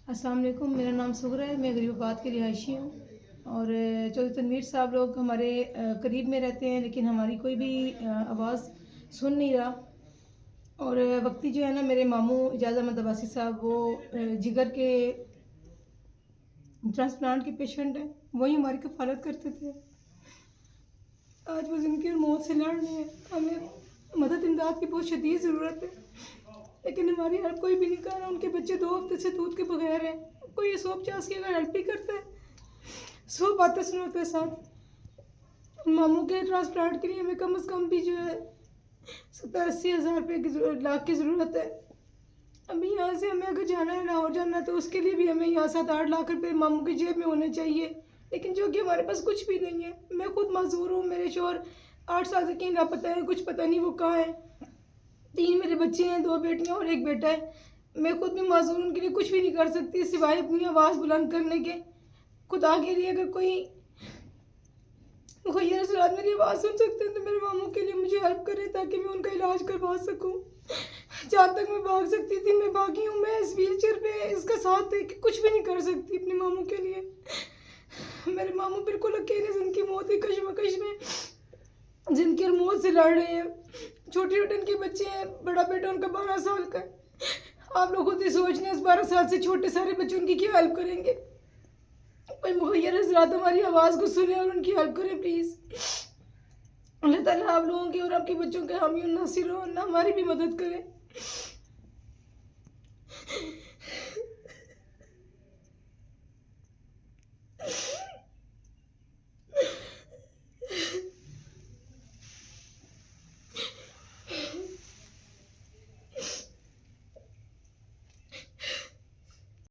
अस्सलाम वालेकुम। मेरा नाम सुगरा है। मैं गरीबाबाद की रिहायशी हूँ और चौधरी तनवीर साहब लोग हमारे करीब में रहते हैं, लेकिन हमारी कोई भी आवाज़ सुन नहीं रहा। और वक्ती जो है ना, मेरे मामू इजाज़त अहमद अब्बासी साहब, वो जिगर के ट्रांसप्लांट के पेशेंट हैं। वही हमारी कफ़ालत करते थे। आज वो ज़िंदगी और मौत से लड़ रहे हैं। हमें मदद इमदाद की बहुत शदीद ज़रूरत है, लेकिन हमारी हेल्प कोई भी नहीं कर रहा। उनके बच्चे 2 हफ्ते से दूध के बगैर हैं। कोई 150 की अगर हेल्प भी करता है, 100 बातें सुनाते हैं साथ। मामू के ट्रांसप्लांट के लिए हमें कम से कम भी जो है 70-80 हज़ार रुपये की लाख की ज़रूरत है। अभी यहाँ से हमें अगर जाना है, लाहौर जाना है, तो उसके लिए भी हमें यहाँ 7-8 लाख रुपये मामू की जेब में होने चाहिए, लेकिन जो कि हमारे पास कुछ भी नहीं है। मैं खुद माजूर हूँ। मेरे शौहर 8 साल से कहीं लापता है, कुछ पता नहीं वो कहाँ है। 3 मेरे बच्चे हैं, 2 बेटियाँ और 1 बेटा है। मैं खुद भी माजूर, उनके लिए कुछ भी नहीं कर सकती सिवाय अपनी आवाज़ बुलंद करने के। खुदा के लिए अगर कोई मुखैर असरात मेरी आवाज़ सुन सकते हैं तो मेरे मामू के लिए मुझे हेल्प करें, ताकि मैं उनका इलाज करवा सकूं। जहाँ तक मैं भाग सकती थी मैं भागी हूँ। मैं इस व्हील चेयर पे इसका साथ दे के कुछ भी नहीं कर सकती अपने मामू के लिए। मेरे मामू बिल्कुल अकेले जिनकी मौत की कश्मकश में जिनकी और मौत से लड़ रहे हैं। छोटे छोटे उनके बच्चे हैं। बड़ा बेटा उनका 12 साल का है। आप लोग खुद ही सोच लें, इस 12 साल से छोटे सारे बच्चे उनकी क्या हेल्प करेंगे। कोई मुखैर हज़रात हमारी आवाज़ को सुने और उनकी हेल्प करें प्लीज़। अल्लाह ताला आप लोगों की और आपके बच्चों के हामी और नासिर हो, हमारी भी मदद करें।